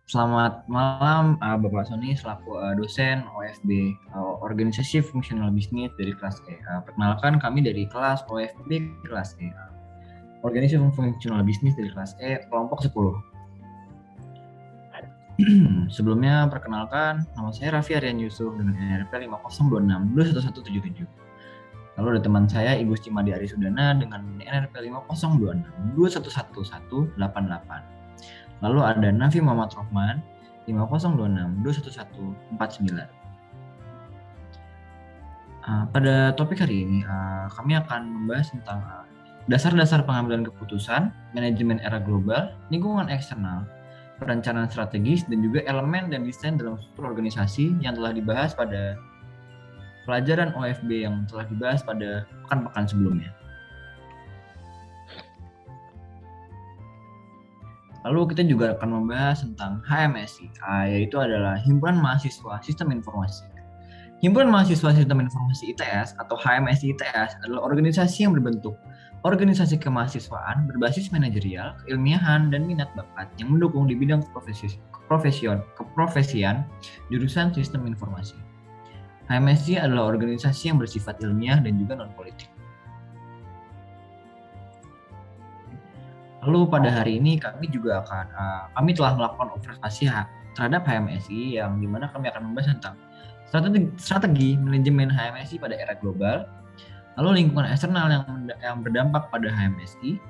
Selamat malam, Bapak Sony selaku dosen OFB, Organisasi Fungsional Bisnis dari kelas E. Perkenalkan kami dari kelas OFB kelas E. Organisasi Fungsional Bisnis dari kelas E kelompok 10. Sebelumnya perkenalkan, nama saya Raffi Aryan Yusuf dengan NRP 5026 21177. Lalu ada teman saya Ibu Cimadi Arisudana dengan NRP 5026 2111188. Lalu ada Nafi Muhammad Rohman 5026 21149. Pada topik hari ini kami akan membahas tentang dasar-dasar pengambilan keputusan, manajemen era global, lingkungan eksternal, perencanaan strategis, dan juga elemen dan desain dalam struktur organisasi yang telah dibahas pada pelajaran OFB yang telah dibahas pada pekan-pekan sebelumnya. Lalu kita juga akan membahas tentang HMSI, yaitu adalah Himpunan Mahasiswa Sistem Informasi. Himpunan Mahasiswa Sistem Informasi ITS atau HMSI ITS adalah organisasi yang berbentuk organisasi kemahasiswaan berbasis manajerial, keilmiahan, dan minat bakat yang mendukung di bidang keprofesian jurusan Sistem Informasi. HMSI adalah organisasi yang bersifat ilmiah dan juga non-politik. Lalu pada hari ini kami telah melakukan observasi terhadap HMSI yang dimana kami akan membahas tentang strategi manajemen HMSI pada era global, lalu lingkungan eksternal yang berdampak pada HMSI,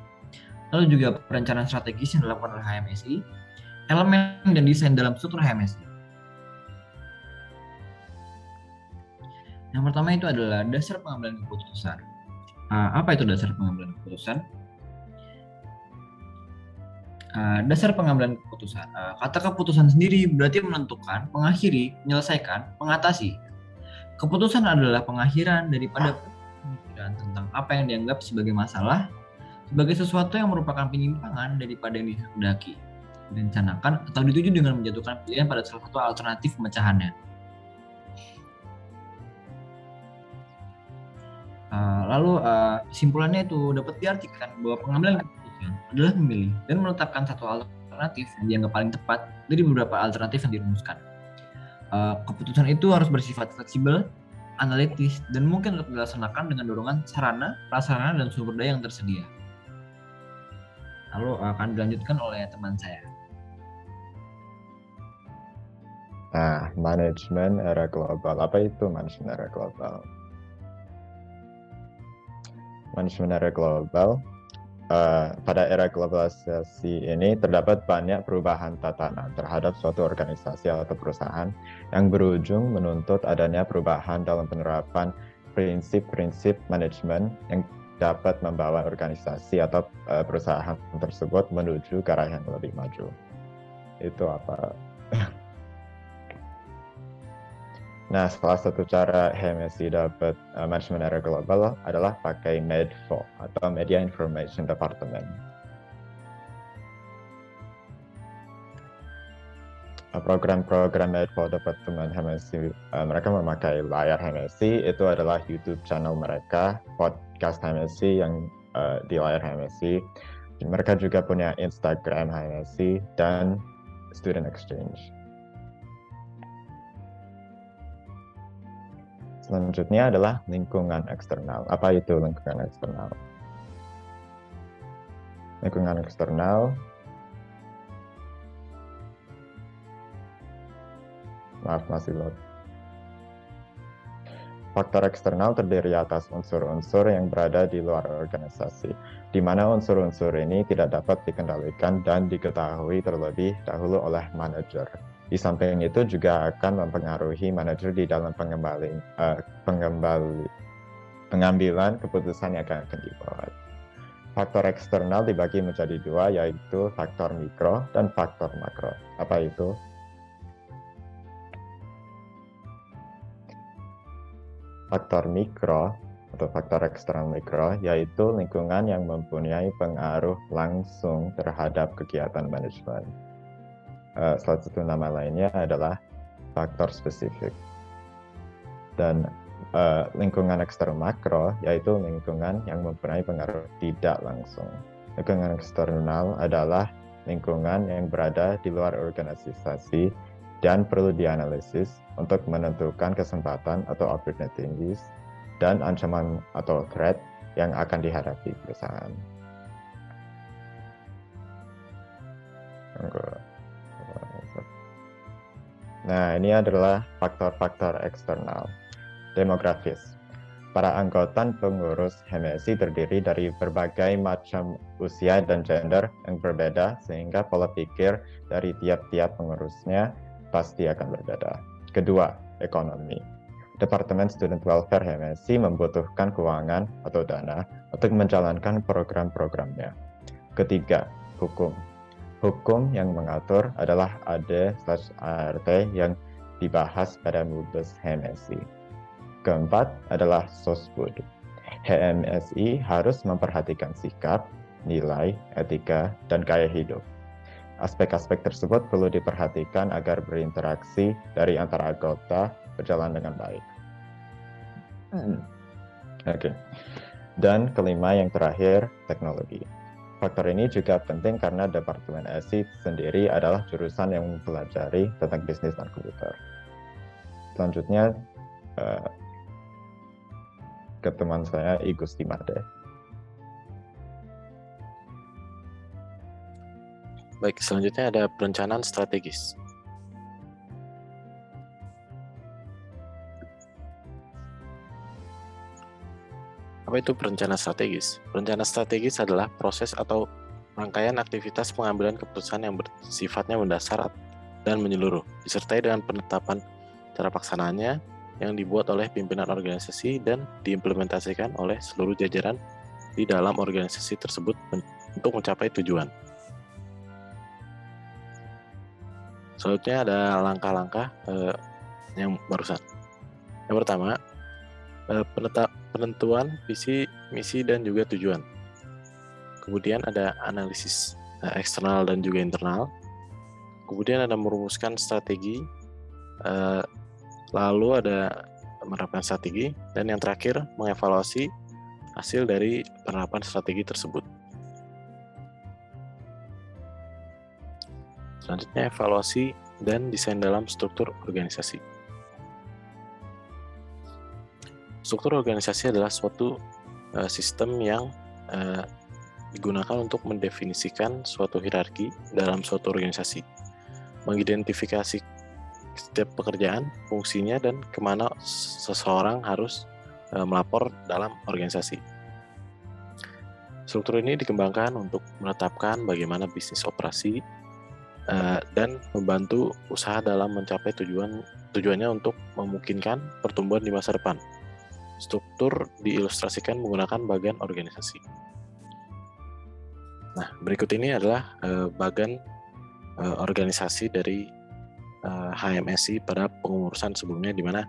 lalu juga perencanaan strategis yang dilakukan oleh HMSI, elemen dan desain dalam struktur HMSI. Yang pertama itu adalah dasar pengambilan keputusan. Apa itu dasar pengambilan keputusan? Dasar pengambilan keputusan. Kata keputusan sendiri berarti menentukan, mengakhiri, menyelesaikan, mengatasi. Keputusan adalah pengakhiran daripada pemikiran tentang apa yang dianggap sebagai masalah, sebagai sesuatu yang merupakan penyimpangan daripada yang dikehendaki, direncanakan atau dituju dengan menjatuhkan pilihan pada salah satu alternatif pemecahannya. Lalu kesimpulannya itu dapat diartikan bahwa pengambilan keputusan adalah memilih dan menetapkan satu alternatif yang dianggap paling tepat dari beberapa alternatif yang dirumuskan. Keputusan itu harus bersifat fleksibel, analitis, dan mungkin untuk dilaksanakan dengan dorongan sarana, prasarana, dan sumber daya yang tersedia. Lalu akan dilanjutkan oleh teman saya. Nah, manajemen era global. Apa itu manajemen era global? Manajemen era global, pada era globalisasi ini terdapat banyak perubahan tatanan terhadap suatu organisasi atau perusahaan yang berujung menuntut adanya perubahan dalam penerapan prinsip-prinsip manajemen yang dapat membawa organisasi atau perusahaan tersebut menuju ke arah yang lebih maju. Itu apa? Nah, salah satu cara HMSI dapat manajemen era global adalah pakai MEDFO atau Media Information Department. Program-program MEDFO Department HMSI, mereka memakai layar HMSI, itu adalah YouTube channel mereka, podcast HMSI yang di layar HMSI. Mereka juga punya Instagram HMSI dan Student Exchange. Selanjutnya adalah lingkungan eksternal. Apa itu lingkungan eksternal? Lingkungan eksternal, masih load. Faktor eksternal terdiri atas unsur-unsur yang berada di luar organisasi, di mana unsur-unsur ini tidak dapat dikendalikan dan diketahui terlebih dahulu oleh manajer. Di samping itu juga akan mempengaruhi manajer di dalam pengambilan keputusan yang akan dibuat. Faktor eksternal dibagi menjadi dua, yaitu faktor mikro dan faktor makro. Apa itu? Faktor mikro atau faktor eksternal mikro yaitu lingkungan yang mempunyai pengaruh langsung terhadap kegiatan manajemen. Salah satu nama lainnya adalah faktor spesifik. Dan lingkungan eksternal makro yaitu lingkungan yang mempunyai pengaruh tidak langsung. Lingkungan eksternal adalah lingkungan yang berada di luar organisasi dan perlu dianalisis untuk menentukan kesempatan atau opportunities dan ancaman atau threat yang akan dihadapi perusahaan. Nah, ini adalah faktor-faktor eksternal. Demografis. Para anggota pengurus HMSI terdiri dari berbagai macam usia dan gender yang berbeda, sehingga pola pikir dari tiap-tiap pengurusnya pasti akan berbeda. Kedua, ekonomi. Departemen Student Welfare HMSI membutuhkan keuangan atau dana untuk menjalankan program-programnya. Ketiga, hukum. Hukum yang mengatur adalah AD/ART yang dibahas pada Mubes HMSI. Keempat adalah sosbud. HMSI harus memperhatikan sikap, nilai, etika, dan gaya hidup. Aspek-aspek tersebut perlu diperhatikan agar berinteraksi dari antara anggota berjalan dengan baik. Oke. Dan kelima yang terakhir, teknologi. Faktor ini juga penting karena Departemen SI sendiri adalah jurusan yang mempelajari tentang bisnis dan komputer. Selanjutnya, ke teman saya, I Gusti Made. Baik, selanjutnya ada perencanaan strategis. Apa itu perencanaan strategis? Perencanaan strategis adalah proses atau rangkaian aktivitas pengambilan keputusan yang bersifatnya mendasar dan menyeluruh, disertai dengan penetapan cara pelaksanaannya yang dibuat oleh pimpinan organisasi dan diimplementasikan oleh seluruh jajaran di dalam organisasi tersebut untuk mencapai tujuan. Selanjutnya ada langkah-langkah yang barusan. Yang pertama, penentuan visi, misi, dan juga tujuan. Kemudian ada analisis eksternal dan juga internal. Kemudian ada merumuskan strategi, lalu ada menerapkan strategi, dan yang terakhir mengevaluasi hasil dari penerapan strategi tersebut. Selanjutnya evaluasi dan desain dalam struktur organisasi. Struktur organisasi adalah suatu sistem yang digunakan untuk mendefinisikan suatu hierarki dalam suatu organisasi, mengidentifikasi setiap pekerjaan, fungsinya, dan kemana seseorang harus melapor dalam organisasi. Struktur ini dikembangkan untuk menetapkan bagaimana bisnis operasi dan membantu usaha dalam mencapai tujuannya untuk memungkinkan pertumbuhan di masa depan. Struktur diilustrasikan menggunakan bagan organisasi. Nah, berikut ini adalah bagan organisasi dari HMSI pada pengurusan sebelumnya, di mana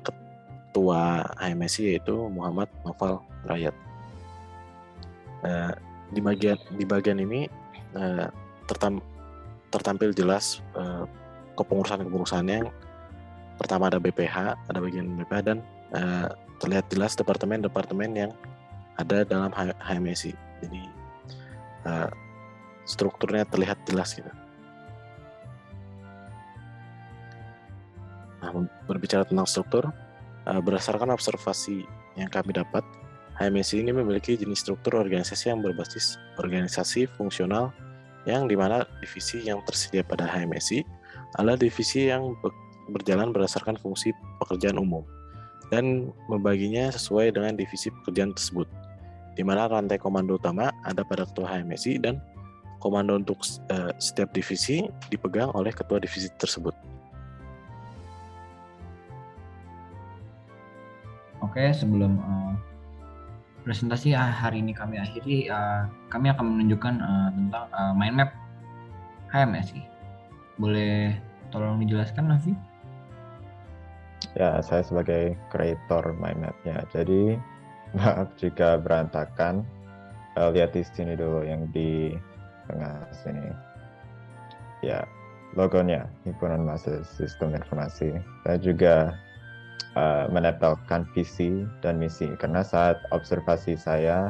ketua HMSI yaitu Muhammad Noval Rayat. Di bagian ini tertampil jelas kepengurusan-kepengurusannya. Yang pertama ada BPH, ada bagian BPH, dan terlihat jelas departemen-departemen yang ada dalam HMSI. Jadi strukturnya terlihat jelas gitu. Nah, berbicara tentang struktur, berdasarkan observasi yang kami dapat, HMSI ini memiliki jenis struktur organisasi yang berbasis organisasi fungsional, yang dimana divisi yang tersedia pada HMSI adalah divisi yang berjalan berdasarkan fungsi pekerjaan umum dan membaginya sesuai dengan divisi pekerjaan tersebut, di mana rantai komando utama ada pada ketua HMSI dan komando untuk setiap divisi dipegang oleh ketua divisi tersebut. Oke, sebelum presentasi hari ini kami akhiri, kami akan menunjukkan tentang mind map HMSI. Boleh tolong dijelaskan, Nafi? Ya, saya sebagai kreator mind map-nya. Jadi, maaf jika berantakan. Lihat di sini dulu, yang di tengah sini. Ya, logonya, Himpunan Mahasiswa Sistem Informasi. Saya juga menempelkan visi dan misi, karena saat observasi saya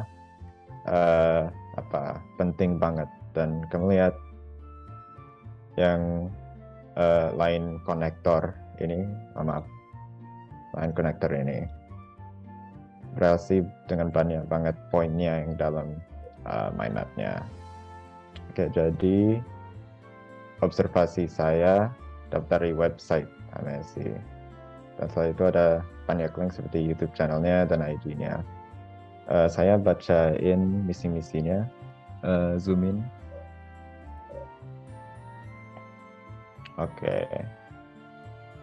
penting banget, dan kamu lihat yang line konektor ini, line konektor ini relasi dengan banyak banget poinnya yang dalam mind map-nya. Oke, jadi observasi saya dapat dari website HMSI. Dan setelah itu ada banyak link seperti YouTube channelnya dan IG-nya. Saya bacain misi-misinya, zoom in. Oke.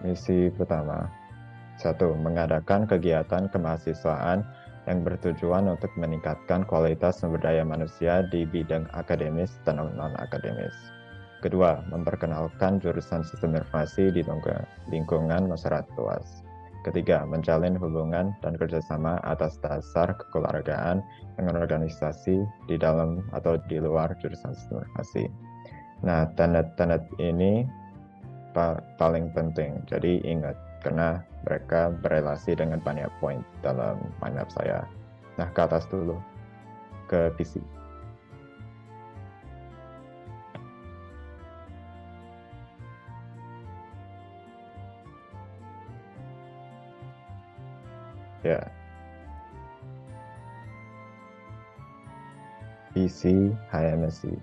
Misi pertama. 1. Mengadakan kegiatan kemahasiswaan yang bertujuan untuk meningkatkan kualitas sumber daya manusia di bidang akademis dan non-akademis. Kedua, memperkenalkan jurusan sistem informasi di lingkungan masyarakat luas. Ketiga, menjalin hubungan dan kerjasama atas dasar kekeluargaan dengan organisasi di dalam atau di luar jurusan sistem informasi. Nah, tanda-tanda ini paling penting, jadi ingat, karena mereka berelasi dengan banyak poin dalam mind map saya. Nah, ke atas dulu, ke PC. Ya. PC HMSI.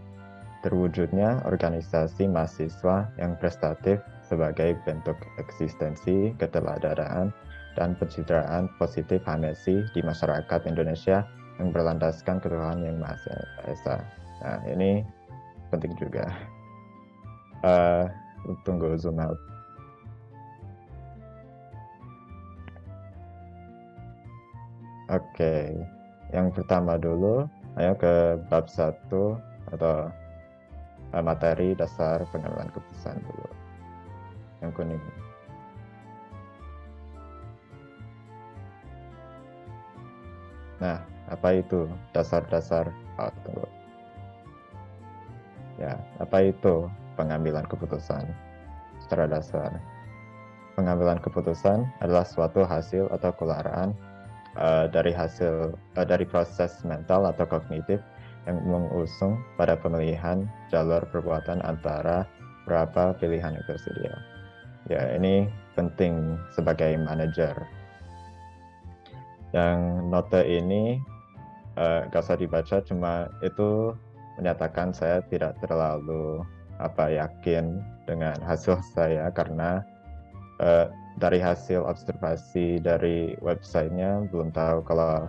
Terwujudnya organisasi mahasiswa yang prestatif sebagai bentuk eksistensi, keteladanan, dan pencitraan positif HMSI di masyarakat Indonesia yang berlandaskan ketuhanan yang Maha Esa. Nah, ini penting juga. Tunggu zoom out. Oke, yang pertama dulu, ayo ke bab 1 atau materi dasar pengambilan keputusan dulu. Yang kuning. Nah, apa itu dasar-dasar? Tunggu. Ya, apa itu pengambilan keputusan? Secara dasar, pengambilan keputusan adalah suatu hasil atau keluaran dari proses mental atau kognitif yang mengusung pada pemilihan jalur perbuatan antara berapa pilihan yang tersedia. Ya, ini penting sebagai manajer. Yang note ini gak usah dibaca, cuma itu menyatakan saya tidak terlalu yakin dengan hasil saya karena dari hasil observasi dari websitenya belum tahu kalau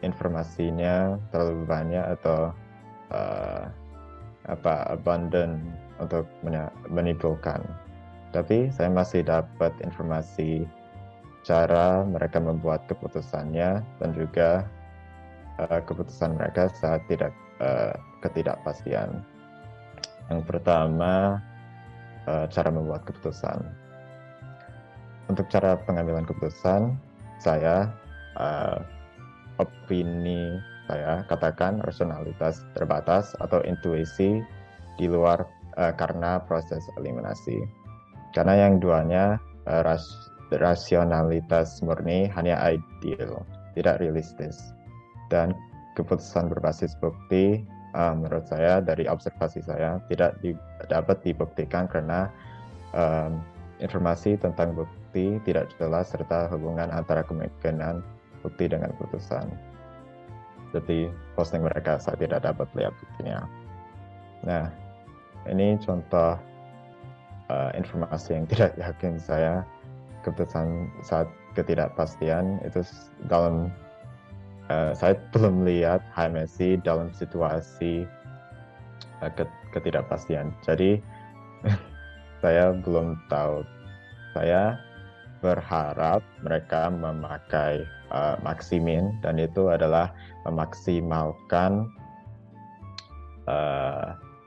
informasinya terlalu banyak atau abundant untuk menyimpulkan. Tapi saya masih dapat informasi cara mereka membuat keputusannya dan juga keputusan mereka saat ketidakpastian. Yang pertama, cara membuat keputusan. Untuk cara pengambilan keputusan, saya opini saya katakan rasionalitas terbatas atau intuisi di luar karena proses eliminasi. Karena yang duanya rasionalitas murni hanya ideal, tidak realistis. Dan keputusan berbasis bukti menurut saya dari observasi saya tidak dapat dibuktikan karena informasi tentang bukti tidak jelas serta hubungan antara kemungkinan bukti dengan keputusan. Seperti posting mereka, saya tidak dapat lihat buktinya. Nah, ini contoh informasi yang tidak yakin saya. Keputusan saat ketidakpastian itu dalam saya belum lihat HMSI dalam situasi ketidakpastian. Jadi saya belum tahu. Saya berharap mereka memakai maksimin, dan itu adalah memaksimalkan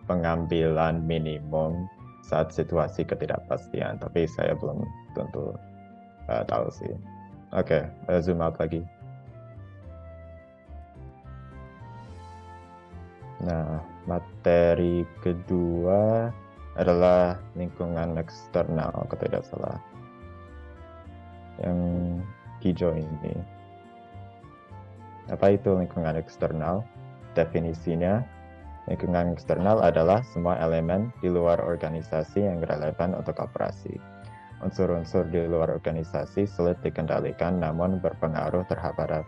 pengambilan minimum saat situasi ketidakpastian. Tapi saya belum tentu tahu sih. Oke, zoom out lagi. Nah, materi kedua adalah lingkungan eksternal, kalau tidak salah. Yang hijau ini. Apa itu lingkungan eksternal? Definisinya, Lingkungan eksternal adalah semua elemen di luar organisasi yang relevan untuk operasi. Unsur-unsur di luar organisasi sulit dikendalikan namun berpengaruh terhadap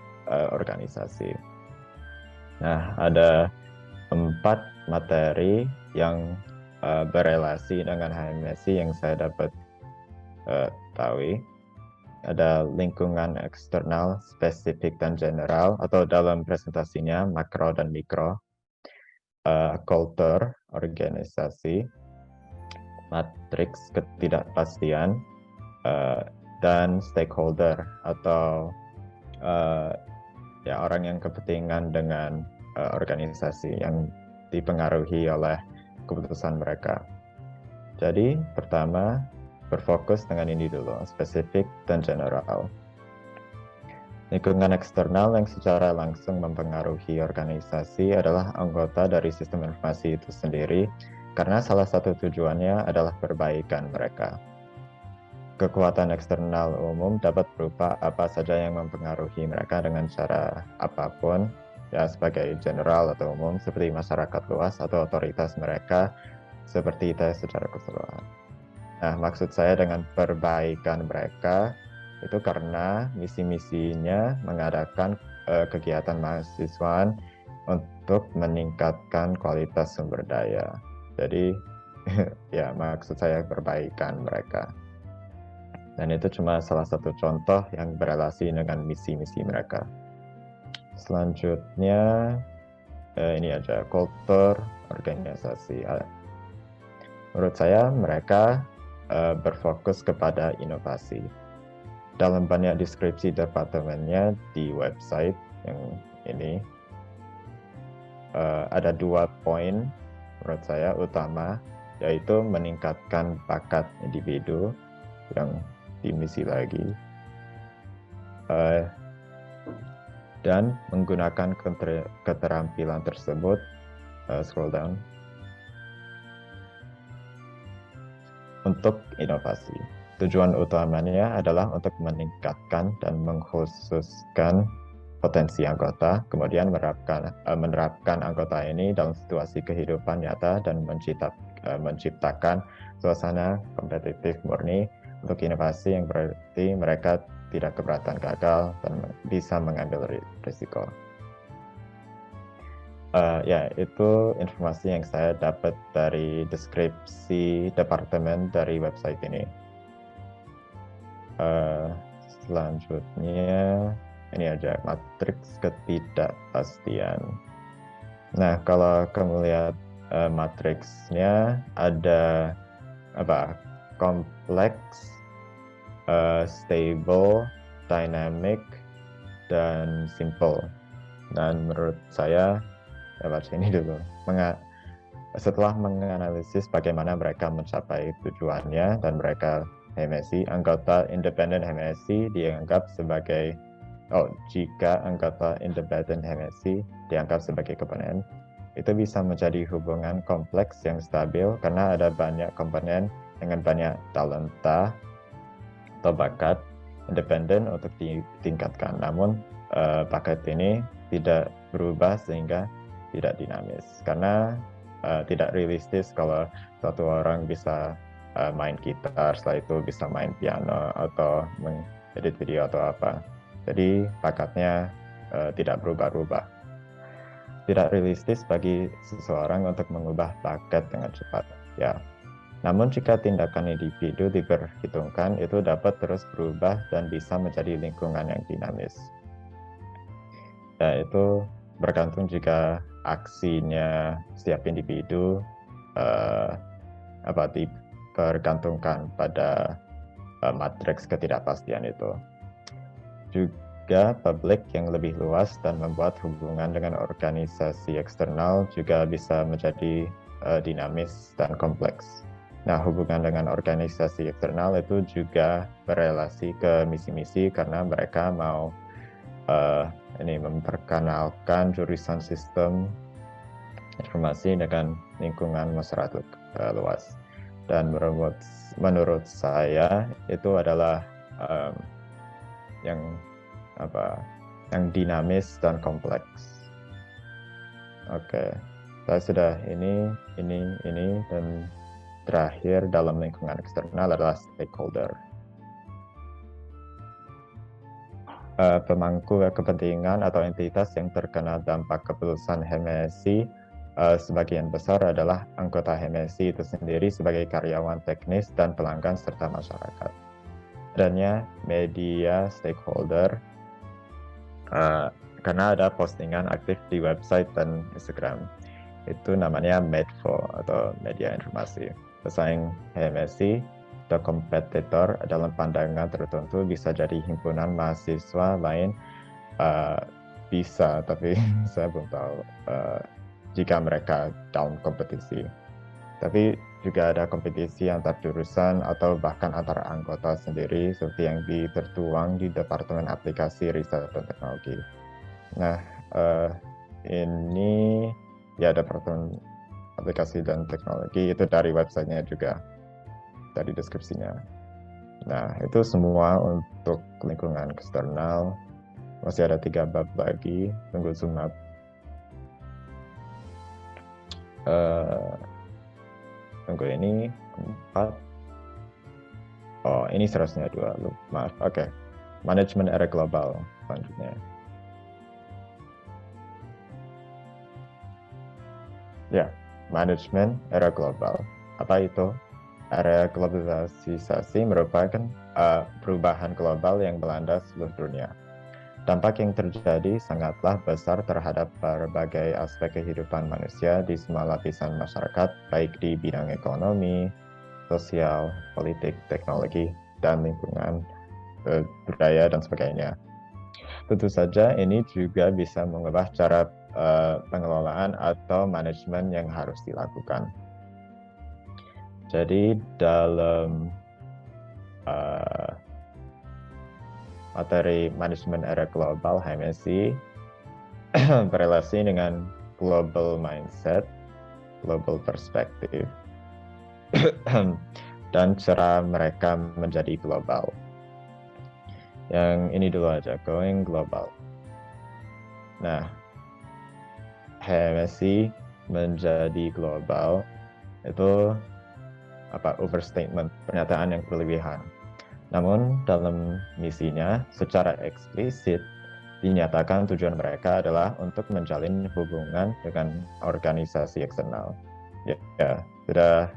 organisasi. Nah, ada 4 materi yang berelasi dengan HMSI yang saya dapat tahu. Ada lingkungan eksternal, spesifik dan general, atau dalam presentasinya makro dan mikro. Kultur organisasi, matriks ketidakpastian, dan stakeholder atau orang yang kepentingan dengan organisasi yang dipengaruhi oleh keputusan mereka. Jadi pertama berfokus dengan ini dulu, spesifik dan general. Lingkungan eksternal yang secara langsung mempengaruhi organisasi adalah anggota dari sistem informasi itu sendiri, karena salah satu tujuannya adalah perbaikan mereka. Kekuatan eksternal umum dapat berupa apa saja yang mempengaruhi mereka dengan cara apapun, ya sebagai general atau umum, seperti masyarakat luas atau otoritas mereka, seperti IT secara keseluruhan. Nah, maksud saya dengan perbaikan mereka, itu karena misi-misinya mengadakan kegiatan mahasiswaan untuk meningkatkan kualitas sumber daya. Jadi ya maksud saya perbaikan mereka. Dan itu cuma salah satu contoh yang berelasi dengan misi-misi mereka. Selanjutnya ini aja, kultur organisasi. Menurut saya mereka berfokus kepada inovasi. Dalam banyak deskripsi departemennya di website yang ini, ada 2 poin menurut saya utama, yaitu meningkatkan bakat individu yang dimisi lagi, dan menggunakan keterampilan tersebut, scroll down, untuk inovasi. Tujuan utamanya adalah untuk meningkatkan dan mengkhususkan potensi anggota, kemudian menerapkan anggota ini dalam situasi kehidupan nyata dan menciptakan suasana kompetitif murni untuk inovasi yang berarti mereka tidak keberatan gagal dan bisa mengambil risiko. Itu informasi yang saya dapat dari deskripsi departemen dari website ini. Selanjutnya ini aja, matriks ketidakpastian. Nah, kalau kamu lihat matriksnya ada kompleks, stable, dynamic, dan simple. Dan menurut saya, baca ini dulu. Setelah menganalisis bagaimana mereka mencapai tujuannya dan mereka HMSI, anggota independen HMSI dianggap sebagai jika anggota independen HMSI dianggap sebagai komponen, itu bisa menjadi hubungan kompleks yang stabil karena ada banyak komponen dengan banyak talenta atau bakat independen untuk ditingkatkan. Namun bakat ini tidak berubah sehingga tidak dinamis, karena tidak realistis kalau suatu orang bisa main gitar, setelah itu bisa main piano atau mengedit video atau apa. Jadi bakatnya tidak berubah-ubah. Tidak realistis bagi seseorang untuk mengubah bakat dengan cepat. Ya. Namun jika tindakan individu diperhitungkan, itu dapat terus berubah dan bisa menjadi lingkungan yang dinamis. Ya, itu bergantung jika aksinya setiap individu dipergantungkan pada matriks ketidakpastian itu. Juga publik yang lebih luas dan membuat hubungan dengan organisasi eksternal juga bisa menjadi dinamis dan kompleks. Nah, hubungan dengan organisasi eksternal itu juga berelasi ke misi-misi karena mereka mau memperkenalkan jurusan sistem informasi dengan lingkungan masyarakat luas. Dan menurut saya itu adalah yang dinamis dan kompleks. Oke. Saya sudah ini, dan terakhir dalam lingkungan eksternal adalah stakeholder. Pemangku kepentingan atau entitas yang terkena dampak keputusan HMSI sebagian besar adalah anggota HMSI itu sendiri sebagai karyawan teknis dan pelanggan serta masyarakat. Adanya media stakeholder karena ada postingan aktif di website dan Instagram. Itu namanya Medfo atau media informasi. Pesaing HMSI atau kompetitor dalam pandangan tertentu bisa jadi himpunan mahasiswa lain, bisa, tapi saya belum tahu jika mereka dalam kompetisi. Tapi juga ada kompetisi antar jurusan atau bahkan antar anggota sendiri seperti yang tertuang di Departemen Aplikasi Riset dan Teknologi. Nah, ini ya Departemen Aplikasi dan Teknologi, itu dari websitenya juga, dari deskripsinya. Nah, itu semua untuk lingkungan eksternal. Masih ada 3 bab lagi, tunggu zoom up. Tunggu, ini 4. Oh, ini seharusnya 2, maaf. Oke. Manajemen era global selanjutnya. Ya, manajemen era global. Apa itu? Era globalisasi merupakan perubahan global yang melanda seluruh dunia. Dampak yang terjadi sangatlah besar terhadap berbagai aspek kehidupan manusia di semua lapisan masyarakat, baik di bidang ekonomi, sosial, politik, teknologi, dan lingkungan, budaya, dan sebagainya. Tentu saja ini juga bisa mengubah cara pengelolaan atau manajemen yang harus dilakukan. Jadi dalam materi manajemen era global HMSI berrelasi dengan global mindset, global perspective, dan cara mereka menjadi global. Yang ini dulu aja, going global. Nah, HMSI menjadi global itu overstatement, pernyataan yang berlebihan. Namun dalam misinya secara eksplisit dinyatakan tujuan mereka adalah untuk menjalin hubungan dengan organisasi eksternal. Ya sudah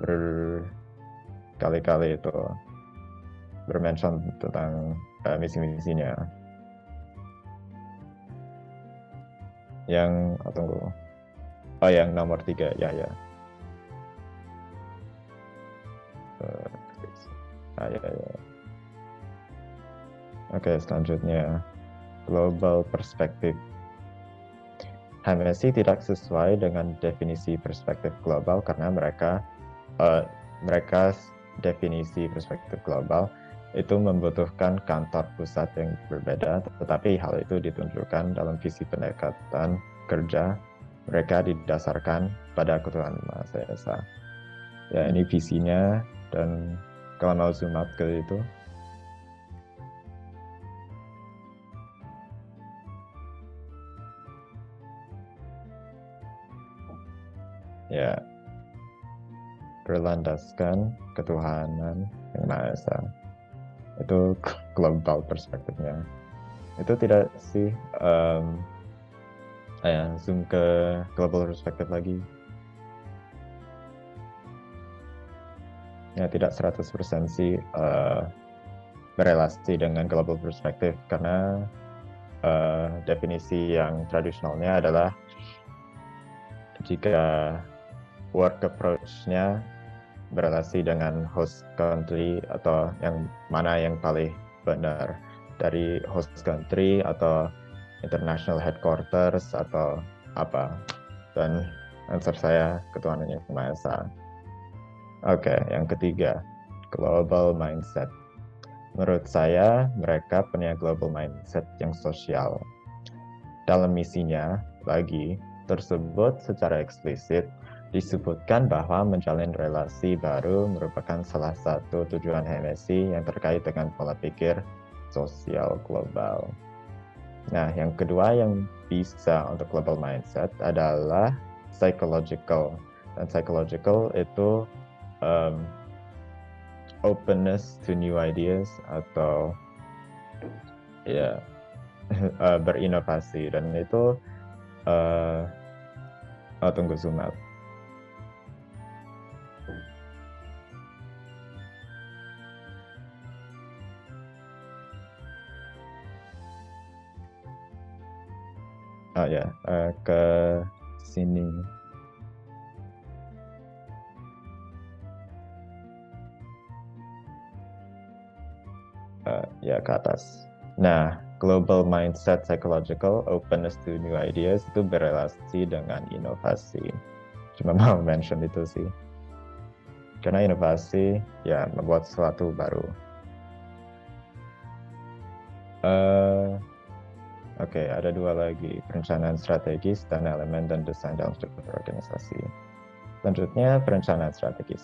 berkali-kali itu bermention tentang misi-misinya. Yang yang nomor 3 ya. Oke, selanjutnya global perspective. HMSI tidak sesuai dengan definisi perspektif global karena mereka definisi perspektif global itu membutuhkan kantor pusat yang berbeda, tetapi hal itu ditunjukkan dalam visi pendekatan kerja mereka didasarkan pada kebutuhan mahasiswa. Ya, ini visinya, dan kalau mau zoom out ke itu. Ya, berlandaskan ketuhanan yang Maha Esa. Itu global perspektifnya. Itu tidak sih zoom ke global perspektif lagi. Ya, tidak 100% sih berelasi dengan global perspektif karena definisi yang tradisionalnya adalah jika work approach-nya berelasi dengan host country atau yang mana yang paling benar, dari host country atau international headquarters atau apa. Dan answer saya ketuhanan yang Maha Esa. Oke, yang ketiga, global mindset. Menurut saya mereka punya global mindset yang sosial. Dalam misinya lagi tersebut secara eksplisit disebutkan bahwa menjalin relasi baru merupakan salah satu tujuan HMSI yang terkait dengan pola pikir sosial global. Nah, yang kedua yang bisa untuk global mindset adalah psychological. Dan psychological itu openness to new ideas atau ya berinovasi, dan itu tunggu zoom out. Oh ya, ke sini. Ya, ke atas. Nah, global mindset, psychological, openness to new ideas itu berrelasi dengan inovasi. Cuma mau mention itu sih. Karena inovasi ya membuat sesuatu baru. Oke, ada dua lagi, perencanaan strategis dan elemen dan desain dalam struktur organisasi. Selanjutnya, perencanaan strategis.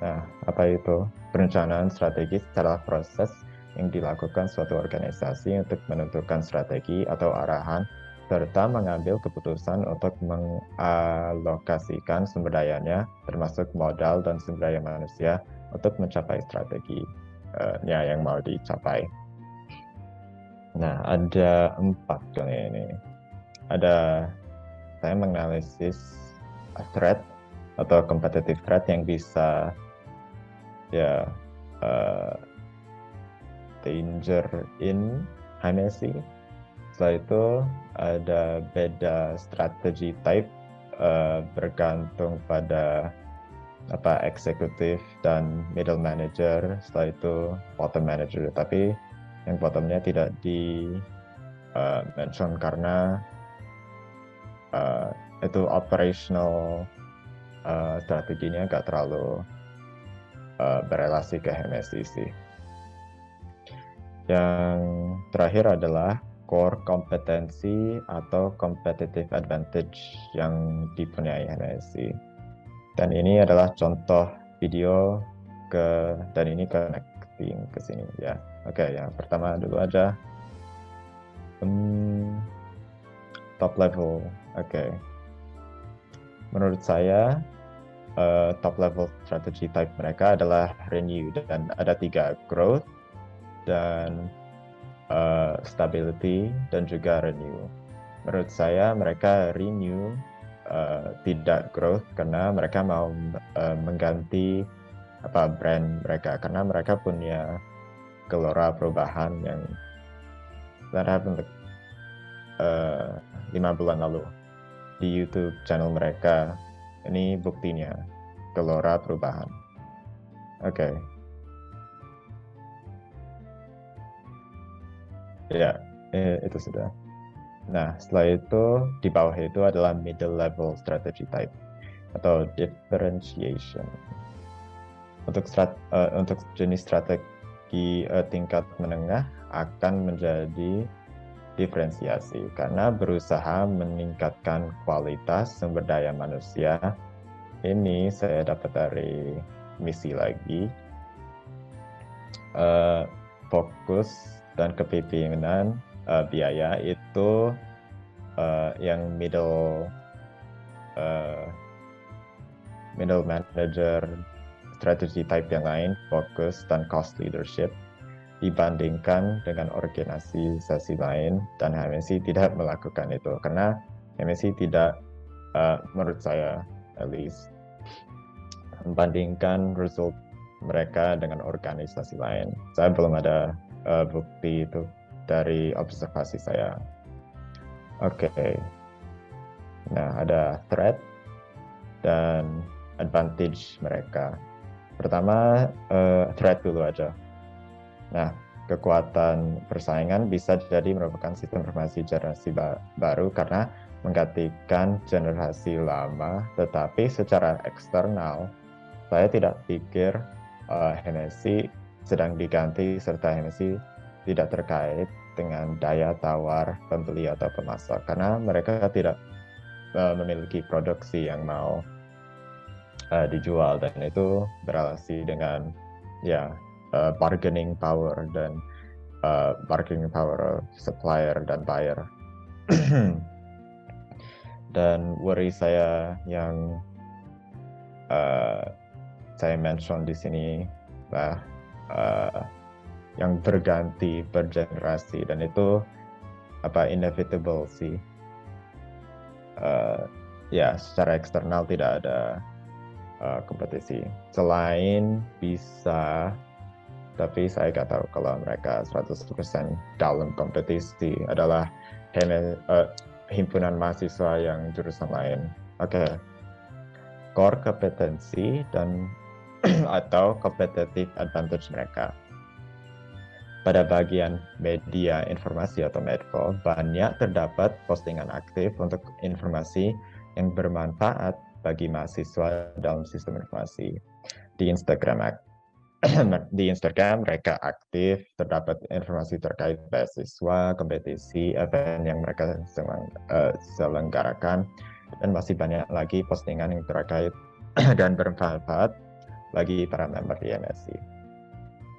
Nah, apa itu? Perencanaan strategis adalah proses yang dilakukan suatu organisasi untuk menentukan strategi atau arahan, serta mengambil keputusan untuk mengalokasikan sumber dayanya, termasuk modal dan sumber daya manusia, untuk mencapai strategi yang mau dicapai. Nah, ada 4 kali ini. Saya menganalisis threat atau competitive threat yang bisa danger in HMSI. Setelah itu ada beda strategi type bergantung pada eksekutif dan middle manager. Setelah itu bottom manager, tapi yang bottomnya tidak di mention karena itu operational strateginya nggak terlalu berelasi ke HMSI sih. Yang terakhir adalah core kompetensi atau competitive advantage yang dipunyai HMSI. Dan ini adalah contoh video dan ini connecting ke sini ya. Oke, yang pertama dulu aja. Top level. Oke. Menurut saya top level strategy type mereka adalah renew, dan ada 3, growth dan stability dan juga renew. Menurut saya mereka renew, tidak growth, karena mereka mau mengganti brand mereka, karena mereka punya gelora perubahan yang that happened 5 bulan lalu di YouTube channel mereka. Ini buktinya, gelora perubahan. Oke. Ya, itu sudah. Nah, setelah itu di bawah itu adalah middle level strategy type atau differentiation. Untuk jenis strategi tingkat menengah akan menjadi diferensiasi karena berusaha meningkatkan kualitas sumber daya manusia. Ini saya dapat dari misi lagi. Fokus dan kepemimpinan biaya itu yang middle manager strategy type yang lain, fokus dan cost leadership, dibandingkan dengan organisasi lain, dan HMSI tidak melakukan itu karena HMSI tidak, menurut saya at least, membandingkan result mereka dengan organisasi lain. Saya belum ada bukti itu dari observasi saya. Oke. Nah, ada threat dan advantage mereka. Pertama, threat dulu aja. Nah, kekuatan persaingan bisa jadi merupakan sistem informasi generasi baru karena menggantikan generasi lama, tetapi secara eksternal, saya tidak pikir HMSI sedang diganti, serta HMSI tidak terkait dengan daya tawar pembeli atau pemasok, karena mereka tidak memiliki produksi yang mau dijual, dan itu berrelasi dengan bargaining power dan bargaining power supplier dan buyer. Dan worry saya yang saya mention di sini yang bergenerasi, dan itu inevitable sih. Secara eksternal tidak ada kompetisi. Selain bisa, tapi saya nggak tahu kalau mereka 100% dalam kompetisi adalah himpunan mahasiswa yang jurusan lain. Core kompetensi dan atau competitive advantage mereka. Pada bagian media informasi atau medco, banyak terdapat postingan aktif untuk informasi yang bermanfaat bagi mahasiswa dalam sistem informasi. Di Instagram mereka aktif, terdapat informasi terkait beasiswa, kompetisi, event yang mereka selenggarakan, dan masih banyak lagi postingan yang terkait dan bermanfaat bagi para member di MSI.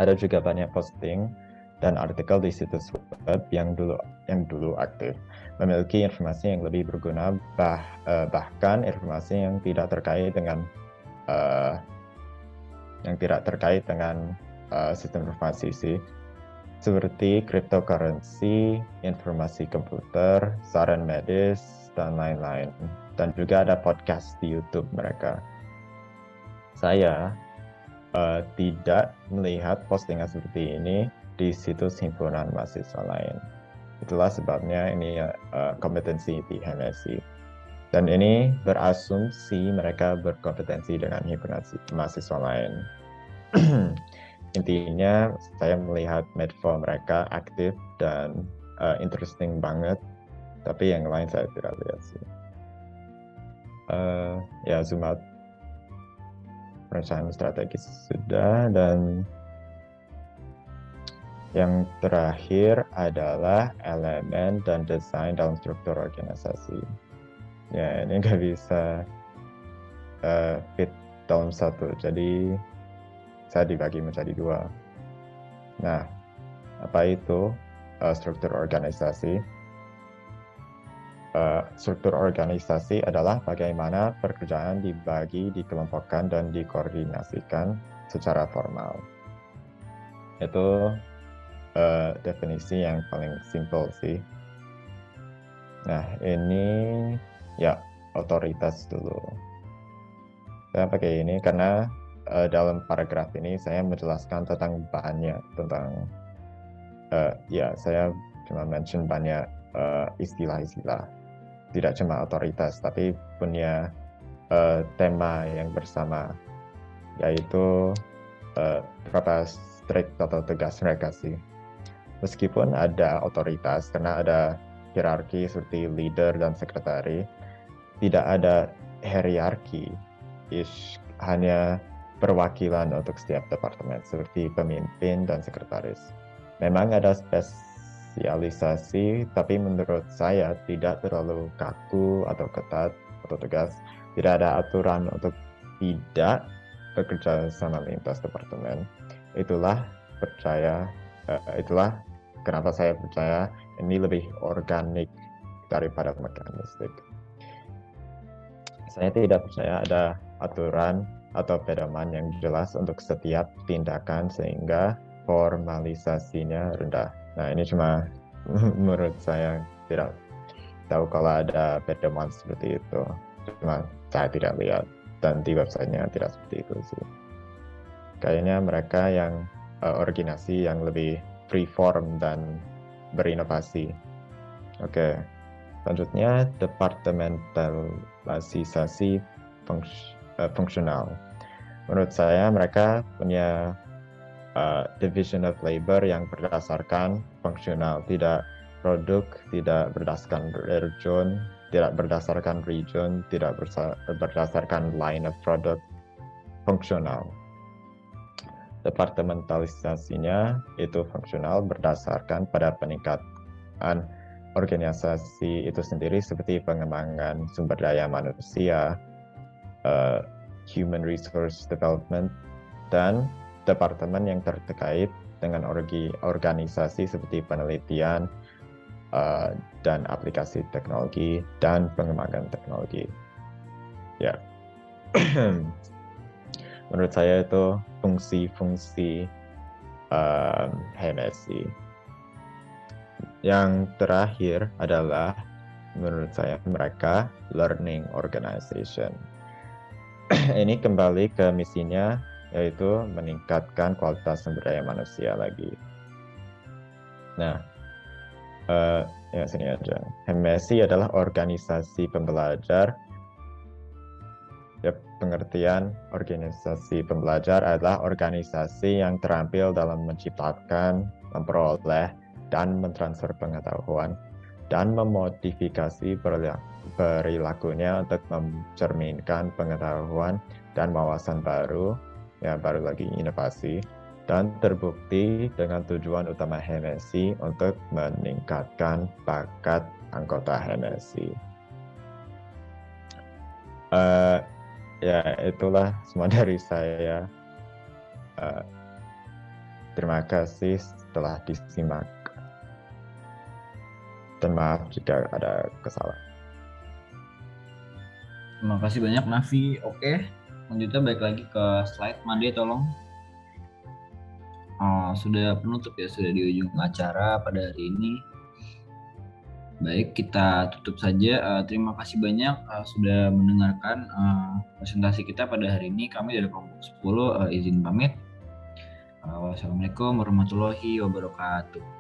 Ada juga banyak posting dan artikel di situs web yang dulu aktif, memiliki informasi yang lebih berguna, bahkan informasi yang tidak terkait dengan sistem informasi sih, seperti cryptocurrency, informasi komputer, saran medis, dan lain-lain. Dan juga ada podcast di YouTube mereka. Saya tidak melihat postingan seperti ini di situs himpunan mahasiswa lain. Itulah sebabnya ini kompetensi di MSI. Dan ini berasumsi mereka berkompetensi dengan himpunan mahasiswa lain. Intinya saya melihat medfo mereka aktif dan interesting banget, tapi yang lain saya tidak lihat sih. Zoom out perencanaan strategis sudah, dan yang terakhir adalah elemen dan desain dalam struktur organisasi. Ini nggak bisa fit dalam satu, jadi saya dibagi menjadi dua. Nah, apa itu struktur organisasi? Struktur organisasi adalah bagaimana pekerjaan dibagi, dikelompokkan, dan dikoordinasikan secara formal. Itu definisi yang paling simple sih. Nah, ini otoritas dulu. Saya pakai ini karena dalam paragraf ini saya menjelaskan saya cuma mention banyak istilah-istilah. Tidak cuma otoritas, tapi punya tema yang bersama, yaitu berapa strict atau tegas mereka sih. Meskipun ada otoritas, karena ada hierarki seperti leader dan sekretari, tidak ada hierarki, hanya perwakilan untuk setiap departemen, seperti pemimpin dan sekretaris. Memang ada spesialisasi, tapi menurut saya tidak terlalu kaku atau ketat atau tegas. Tidak ada aturan untuk tidak bekerja sama lintas departemen. Itulah kenapa saya percaya ini lebih organik daripada mekanistik. Saya tidak percaya ada aturan atau pedoman yang jelas untuk setiap tindakan sehingga formalisasinya rendah. Nah, ini cuma menurut saya, tidak tahu kalau ada pedoman seperti itu. Cuma saya tidak lihat, dan di websitenya tidak seperti itu sih. Kayaknya mereka yang organisasi yang lebih freeform dan berinovasi. Oke. Selanjutnya, departementalisasi fungsional. Menurut saya mereka punya division of labor yang berdasarkan fungsional, tidak produk, tidak berdasarkan region, tidak berdasarkan line of product, fungsional. Departementalisasinya itu fungsional berdasarkan pada peningkatan organisasi itu sendiri, seperti pengembangan sumber daya manusia, human resource development, dan departemen yang terkait dengan organisasi seperti penelitian dan aplikasi teknologi dan pengembangan teknologi. Ya, menurut saya itu fungsi-fungsi HMSI. Yang terakhir adalah menurut saya mereka learning organization. Ini kembali ke misinya, yaitu meningkatkan kualitas sumber daya manusia lagi. Nah, ya sini aja. HMSI adalah organisasi pembelajar. Ya, pengertian organisasi pembelajar adalah organisasi yang terampil dalam menciptakan, memperoleh, dan mentransfer pengetahuan, dan memodifikasi perilakunya untuk mencerminkan pengetahuan dan wawasan baru, ya baru lagi inovasi, dan terbukti dengan tujuan utama HMSI untuk meningkatkan bakat anggota HMSI. Ya itulah semua dari saya. Terima kasih telah disimak. Dan maaf jika ada kesalahan. Terima kasih banyak Nafi. Oke, selanjutnya balik lagi ke slide. Made tolong. Sudah penutup ya, sudah di ujung acara pada hari ini. Baik, kita tutup saja. Terima kasih banyak sudah mendengarkan presentasi kita pada hari ini. Kami dari kelompok 10 izin pamit. Wassalamualaikum warahmatullahi wabarakatuh.